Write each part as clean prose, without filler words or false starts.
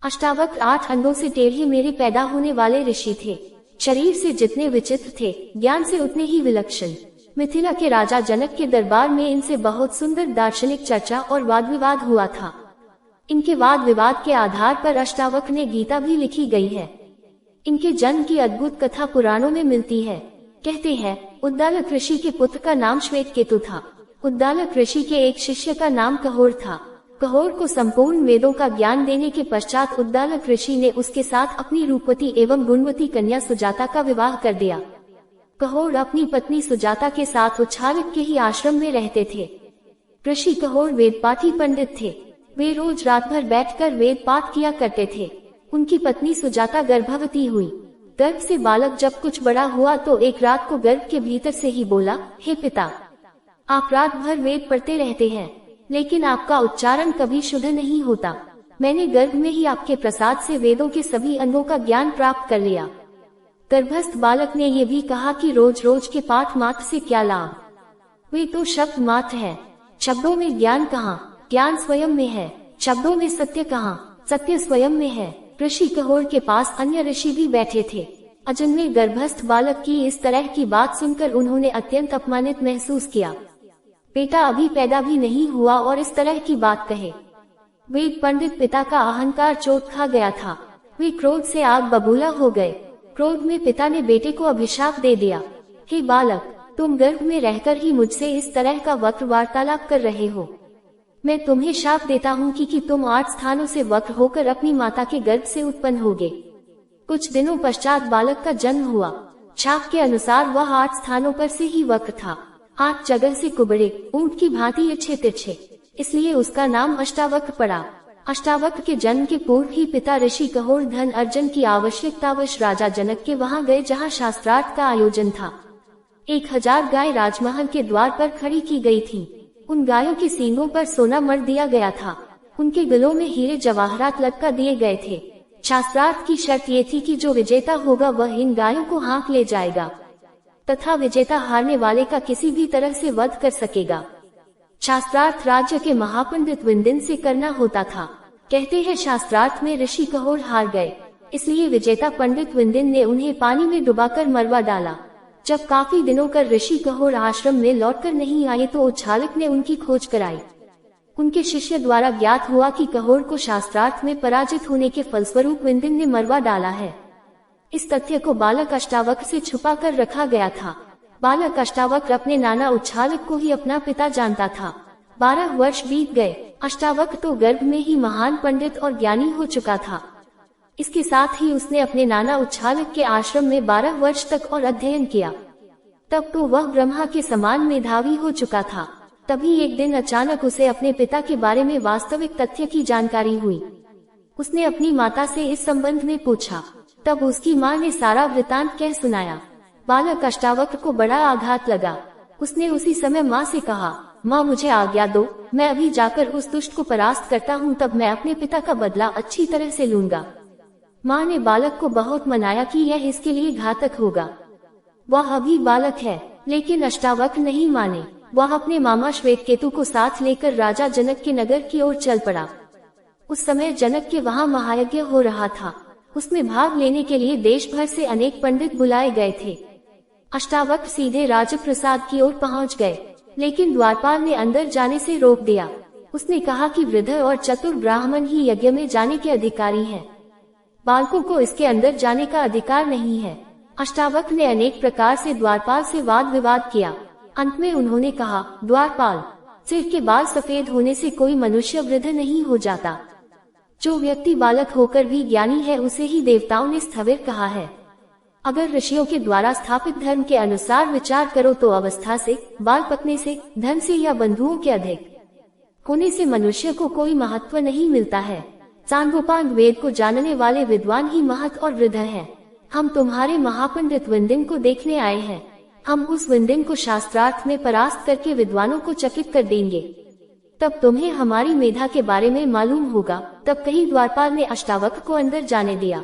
अष्टावक्र 8 अंगों से टेढ़े मेढ़े पैदा होने वाले ऋषि थे। शरीर से जितने विचित्र थे, ज्ञान से उतने ही विलक्षण। मिथिला के राजा जनक के दरबार में इनसे बहुत सुंदर दार्शनिक चर्चा और वाद विवाद हुआ था। इनके वाद विवाद के आधार पर अष्टावक्र ने गीता भी लिखी गई है। इनके जन्म की अद्भुत कथा पुराणों में मिलती है। कहते हैं, उद्दालक ऋषि के पुत्र का नाम श्वेतकेतु था। उद्दालक ऋषि के एक शिष्य का नाम कहोर था। कहोर को संपूर्ण वेदों का ज्ञान देने के पश्चात उद्दालक ऋषि ने उसके साथ अपनी रूपवती एवं गुणवती कन्या सुजाता का विवाह कर दिया। कहोर अपनी पत्नी सुजाता के साथ उच्छालक के ही आश्रम में रहते थे। ऋषि कहोर वेदपाठी पंडित थे। वे रोज रात भर बैठकर वेद पाठ किया करते थे। उनकी पत्नी सुजाता गर्भवती हुई। गर्भ से बालक जब कुछ बड़ा हुआ तो एक रात को गर्भ के भीतर से ही बोला, हे पिता, आप रात भर वेद पढ़ते रहते हैं, लेकिन आपका उच्चारण कभी शुद्ध नहीं होता। मैंने गर्भ में ही आपके प्रसाद से वेदों के सभी अंगों का ज्ञान प्राप्त कर लिया। गर्भस्थ बालक ने ये भी कहा कि रोज रोज के पाठ मात्र से क्या लाभ, वे तो शब्द मात्र है। शब्दों में ज्ञान कहाँ, ज्ञान स्वयं में है। शब्दों में सत्य कहाँ, सत्य स्वयं में है। ऋषि कहोर के पास अन्य ऋषि भी बैठे थे। अजन्मे गर्भस्थ बालक की इस तरह की बात सुनकर उन्होंने अत्यंत अपमानित महसूस किया। बेटा अभी पैदा भी नहीं हुआ और इस तरह की बात कहे। वेद पंडित पिता का अहंकार चोट खा गया था। वे क्रोध से आग बबूला हो गए। क्रोध में पिता ने बेटे को अभिशाप दे दिया, हे बालक, तुम गर्भ में रहकर ही मुझसे इस तरह का वक्र वार्तालाप कर रहे हो। मैं तुम्हें शाप देता हूँ कि तुम 8 स्थानों से वक्र होकर अपनी माता के गर्भ से उत्पन्न होगे। कुछ दिनों पश्चात बालक का जन्म हुआ। शाप के अनुसार वह 8 स्थानों पर से ही वक्र था। 8 जगह से कुबड़े, ऊंट की भांति अच्छे तिरछे, इसलिए उसका नाम अष्टावक्र पड़ा। अष्टावक्र के जन्म के पूर्व ही पिता ऋषि कहोर धन अर्जन की आवश्यकतावश राजा जनक के वहां गए, जहां शास्त्रार्थ का आयोजन था। 1000 गाय राजमहल के द्वार पर खड़ी की गई थी। उन गायों के सींगों पर सोना मढ़ दिया गया था। उनके गलों में हीरे जवाहरात लटका दिए गए थे। शास्त्रार्थ की शर्त ये थी कि जो विजेता होगा वह इन गायों को हाँक ले जाएगा तथा विजेता हारने वाले का किसी भी तरह से वध कर सकेगा। शास्त्रार्थ राज्य के महापंडित विंदिन से करना होता था। कहते हैं शास्त्रार्थ में ऋषि कहोर हार गए, इसलिए विजेता पंडित विंदिन ने उन्हें पानी में डुबाकर मरवा डाला। जब काफी दिनों कर ऋषि कहोर आश्रम में लौटकर नहीं आए तो उच्छालक ने उनकी खोज कराई। उनके शिष्य द्वारा ज्ञात हुआ कि कहोर को शास्त्रार्थ में पराजित होने के फलस्वरूप विंदिन ने मरवा डाला है। इस तथ्य को बालक अष्टावक्र से छुपा कर रखा गया था। बालक अष्टावक्र अपने नाना उच्छालक को ही अपना पिता जानता था। 12 वर्ष बीत गए। अष्टावक्र तो गर्भ में ही महान पंडित और ज्ञानी हो चुका था। इसके साथ ही उसने अपने नाना उच्छालक के आश्रम में 12 वर्ष तक और अध्ययन किया। तब तो वह ब्रह्मा के समान मेधावी हो चुका था। तभी एक दिन अचानक उसे अपने पिता के बारे में वास्तविक तथ्य की जानकारी हुई। उसने अपनी माता से इस संबंध में पूछा। तब उसकी माँ ने सारा वृतांत कह सुनाया। बालक अष्टावक्र को बड़ा आघात लगा। उसने उसी समय माँ से कहा, माँ मुझे आज्ञा दो, मैं अभी जाकर उस दुष्ट को परास्त करता हूँ, तब मैं अपने पिता का बदला अच्छी तरह से लूंगा। माँ ने बालक को बहुत मनाया कि यह इसके लिए घातक होगा। वह अभी बालक है, लेकिन अष्टावक्र नहीं माने। वह अपने मामा श्वेतकेतु को साथ लेकर राजा जनक के नगर की ओर चल पड़ा। उस समय जनक के वहां महायज्ञ हो रहा था। उसमें भाग लेने के लिए देश भर से अनेक पंडित बुलाए गए थे। अष्टावक्र सीधे राजप्रसाद की ओर पहुंच गए, लेकिन द्वारपाल ने अंदर जाने से रोक दिया। उसने कहा कि वृद्ध और चतुर ब्राह्मण ही यज्ञ में जाने के अधिकारी हैं। बालकों को इसके अंदर जाने का अधिकार नहीं है। अष्टावक्र ने अनेक प्रकार से द्वारपाल से वाद विवाद किया। अंत में उन्होंने कहा, द्वारपाल, सिर के बाल सफेद होने से कोई मनुष्य वृद्ध नहीं हो जाता। जो व्यक्ति बालक होकर भी ज्ञानी है उसे ही देवताओं ने स्थविर कहा है। अगर ऋषियों के द्वारा स्थापित धर्म के अनुसार विचार करो तो अवस्था से, बाल पकने से, धन से या बंधुओं के अधिक होने से मनुष्य को कोई महत्व नहीं मिलता है। सांगोपांग वेद को जानने वाले विद्वान ही महत और वृद्ध हैं। हम तुम्हारे महापंडित विंदिन को देखने आए हैं। हम उस विंदिन को शास्त्रार्थ में परास्त करके विद्वानों को चकित कर देंगे। तब तुम्हें हमारी मेधा के बारे में मालूम होगा। तब कहीं द्वारपाल ने अष्टावक्र को अंदर जाने दिया।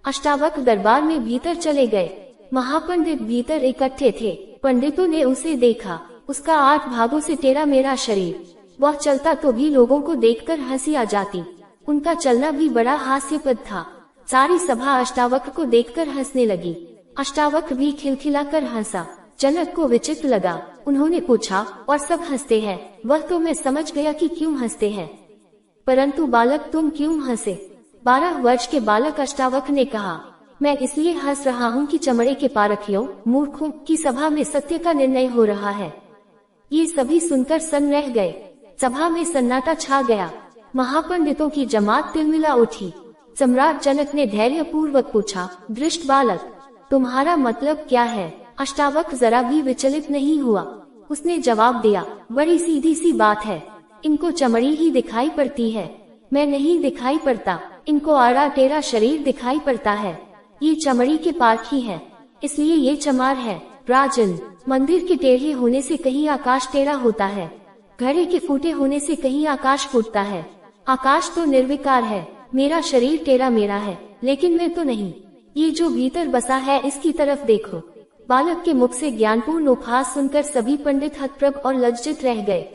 अष्टावक्र दरबार में भीतर चले गए। महापंडित भीतर इकट्ठे थे। पंडितों ने उसे देखा। उसका 8 भागों से टेढ़ा मेढ़ा शरीर। वह चलता तो भी लोगों को देखकर हंसी आ जाती। उनका चलना भी बड़ा हास्यपद था। सारी सभा अष्टावक्र को देखकर हंसने लगी। अष्टावक्र भी खिलखिलाकर हंसा। जनक को विचित्र लगा। उन्होंने पूछा, और सब हंसते हैं? वह तो मैं समझ गया कि क्यों हंसते हैं, परंतु बालक तुम क्यों हंसे? 12 वर्ष के बालक अष्टावक्र ने कहा, मैं इसलिए हंस रहा हूँ कि चमड़े के पारखियों, मूर्खों की सभा में सत्य का निर्णय हो रहा है। ये सभी सुनकर सन्न रह गए। सभा में सन्नाटा छा गया। महापंडितों की जमात तिलमिला उठी। सम्राट जनक ने धैर्य पूर्वक पूछा, दृष्ट बालक, तुम्हारा मतलब क्या है? अष्टावक्र जरा भी विचलित नहीं हुआ। उसने जवाब दिया, बड़ी सीधी सी बात है। इनको चमड़ी ही दिखाई पड़ती है, मैं नहीं दिखाई पड़ता। इनको आड़ा टेढ़ा शरीर दिखाई पड़ता है। ये चमड़ी के पारखी हैं, इसलिए ये चमार है। राजन, मंदिर के टेढ़े होने से कहीं आकाश टेढ़ा होता है, घड़े के फूटे होने से कहीं आकाश फूटता है। आकाश तो निर्विकार है, मेरा शरीर टेढ़ा मेढ़ा है, लेकिन मैं तो नहीं। ये जो भीतर बसा है इसकी तरफ देखो। बालक के मुख से ज्ञानपूर्ण उपहास सुनकर सभी पंडित हतप्रभ और लज्जित रह गए।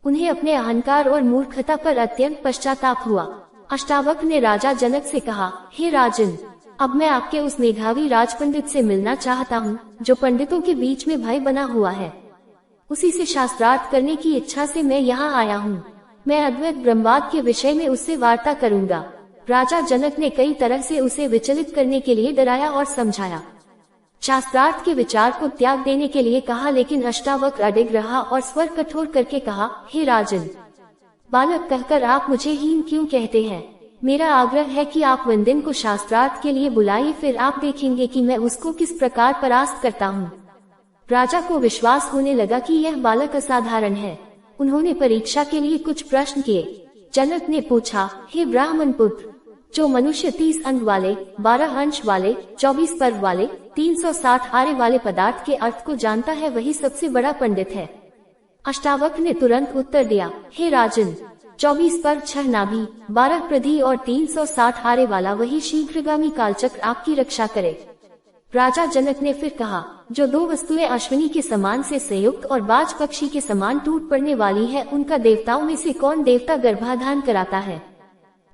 उन्हें अपने अहंकार और मूर्खता पर अत्यंत पश्चाताप हुआ। अष्टावक्र ने राजा जनक से कहा, हे राजन, अब मैं आपके उस मेधावी राजपंडित से मिलना चाहता हूँ जो पंडितों के बीच में भय बना हुआ है। उसी से शास्त्रार्थ करने की इच्छा से मैं यहाँ आया हूँ। मैं अद्वैत ब्रह्मवाद के विषय में उससे वार्ता करूँगा। राजा जनक ने कई तरह से उसे विचलित करने के लिए डराया और समझाया, शास्त्रार्थ के विचार को त्याग देने के लिए कहा, लेकिन अष्टावक्र अडिग रहा और स्वर कठोर करके कहा, हे राजन, बालक कहकर आप मुझे हीन क्यों कहते हैं? मेरा आग्रह है कि आप वंदिन को शास्त्रार्थ के लिए बुलाइए, फिर आप देखेंगे कि मैं उसको किस प्रकार परास्त करता हूँ। राजा को विश्वास होने लगा कि यह बालक असाधारण है। उन्होंने परीक्षा के लिए कुछ प्रश्न किए। जनक ने पूछा, हे ब्राह्मण पुत्र, जो मनुष्य 30 अंग वाले, 12 अंश वाले, 24 पर्व वाले, 360 आरे वाले पदार्थ के अर्थ को जानता है, वही सबसे बड़ा पंडित है। अष्टावक्र ने तुरंत उत्तर दिया, हे राजन, 24 पर्व 6 नाभि, 12 प्रधि और 360 आरे वाला वही शीघ्रगामी कालचक्र आपकी रक्षा करे। राजा जनक ने फिर कहा, जो 2 वस्तुएं अश्विनी के समान से संयुक्त और बाज पक्षी के समान टूट पड़ने वाली है, उनका देवताओं में से कौन देवता गर्भाधान कराता है?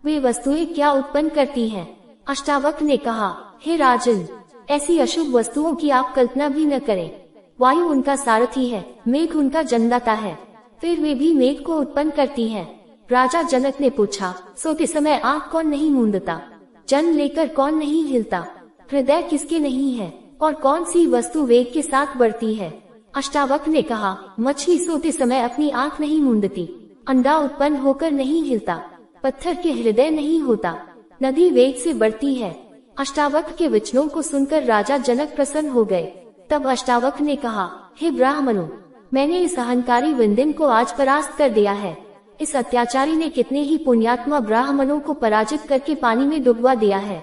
वे वस्तुएं क्या उत्पन्न करती हैं? अष्टावक्र ने कहा, हे राजन, ऐसी अशुभ वस्तुओं की आप कल्पना भी न करें। वायु उनका सारथी है, मेघ उनका जन्मदाता है, फिर वे भी मेघ को उत्पन्न करती हैं। राजा जनक ने पूछा, सोते समय आँख कौन नहीं मूंदता? जन्म लेकर कौन नहीं हिलता? हृदय किसके नहीं है? और कौन सी वस्तु वेग के साथ बढ़ती है? अष्टावक्र ने कहा, मछली सोते समय अपनी आँख नहीं मूंदती, अंडा उत्पन्न होकर नहीं हिलता, पत्थर के हृदय नहीं होता, नदी वेग से बढ़ती है। अष्टावक्र के वचनों को सुनकर राजा जनक प्रसन्न हो गए। तब अष्टावक्र ने कहा, हे ब्राह्मणों, मैंने इस अहंकारी वंदिन को आज परास्त कर दिया है। इस अत्याचारी ने कितने ही पुण्यात्मा ब्राह्मणों को पराजित करके पानी में डुबवा दिया है।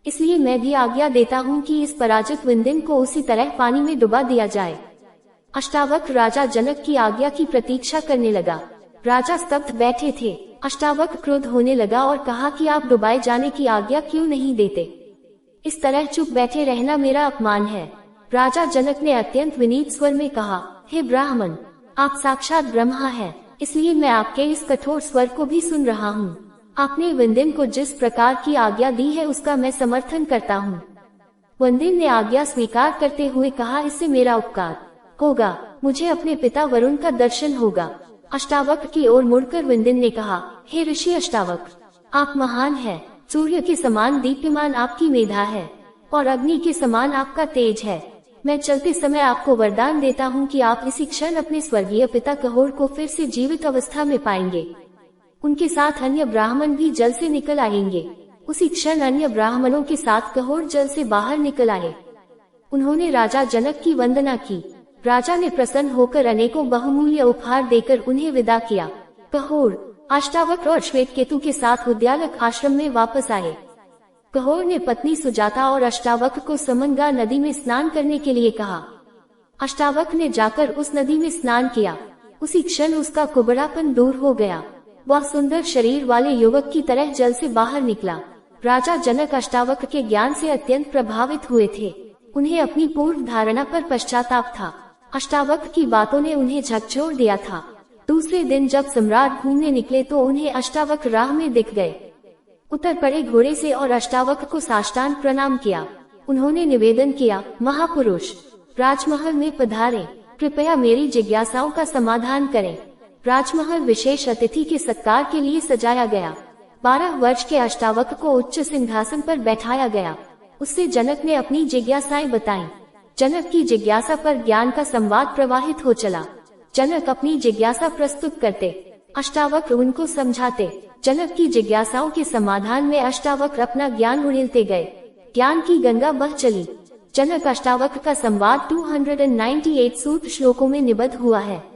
इसलिए मैं भी आज्ञा देता हूँ कि इस पराजित वंदिन को उसी तरह पानी में डुबा दिया जाए। अष्टावक्र राजा जनक की आज्ञा की प्रतीक्षा करने लगा। राजा स्तब्ध बैठे थे। अष्टावक्र क्रोध होने लगा और कहा कि आप डुबाए जाने की आज्ञा क्यों नहीं देते? इस तरह चुप बैठे रहना मेरा अपमान है। राजा जनक ने अत्यंत विनीत स्वर में कहा, हे ब्राह्मण, आप साक्षात ब्रह्मा हैं, इसलिए मैं आपके इस कठोर स्वर को भी सुन रहा हूँ। आपने वंदिन को जिस प्रकार की आज्ञा दी है उसका मैं समर्थन करता हूँ। वंदिन ने आज्ञा स्वीकार करते हुए कहा, इससे मेरा उपकार होगा, मुझे अपने पिता वरुण का दर्शन होगा। अष्टावक्र की ओर मुड़कर वंदिन ने कहा, हे ऋषि अष्टावक्र, आप महान हैं। सूर्य के समान दीप्यमान आपकी मेधा है और अग्नि के समान आपका तेज है। मैं चलते समय आपको वरदान देता हूँ कि आप इसी क्षण अपने स्वर्गीय पिता कहोर को फिर से जीवित अवस्था में पाएंगे। उनके साथ अन्य ब्राह्मण भी जल से निकल आएंगे। उसी क्षण अन्य ब्राह्मणों के साथ कहोर जल से बाहर निकल आए। उन्होंने राजा जनक की वंदना की। राजा ने प्रसन्न होकर अनेकों बहुमूल्य उपहार देकर उन्हें विदा किया। कहोर अष्टावक्र और श्वेतकेतु के साथ उद्यालक आश्रम में वापस आए। कहोर ने पत्नी सुजाता और अष्टावक्र को समनगा नदी में स्नान करने के लिए कहा। अष्टावक्र ने जाकर उस नदी में स्नान किया। उसी क्षण उसका कुबड़ापन दूर हो गया। वह सुंदर शरीर वाले युवक की तरह जल से बाहर निकला। राजा जनक अष्टावक्र के ज्ञान से अत्यंत प्रभावित हुए थे। उन्हें अपनी पूर्व धारणा पर पश्चाताप था। अष्टावक्र की बातों ने उन्हें झकझोर दिया था। दूसरे दिन जब सम्राट घूमने निकले तो उन्हें अष्टावक्र राह में दिख गए। उतर पड़े घोड़े से और अष्टावक्र को साष्टांग प्रणाम किया। उन्होंने निवेदन किया, महापुरुष, राजमहल में पधारें, कृपया मेरी जिज्ञासाओं का समाधान करें। राजमहल विशेष अतिथि के सत्कार के लिए सजाया गया। 12 वर्ष के अष्टावक्र को उच्च सिंहासन पर बैठाया गया। उससे जनक ने अपनी जिज्ञासाएं बताईं। जनक की जिज्ञासा पर ज्ञान का संवाद प्रवाहित हो चला। जनक अपनी जिज्ञासा प्रस्तुत करते, अष्टावक्र उनको समझाते। जनक की जिज्ञासाओं के समाधान में अष्टावक्र अपना ज्ञान उड़ेलते गए। ज्ञान की गंगा बह चली। जनक अष्टावक्र का संवाद 298 सूत्र श्लोकों में निबद्ध हुआ है।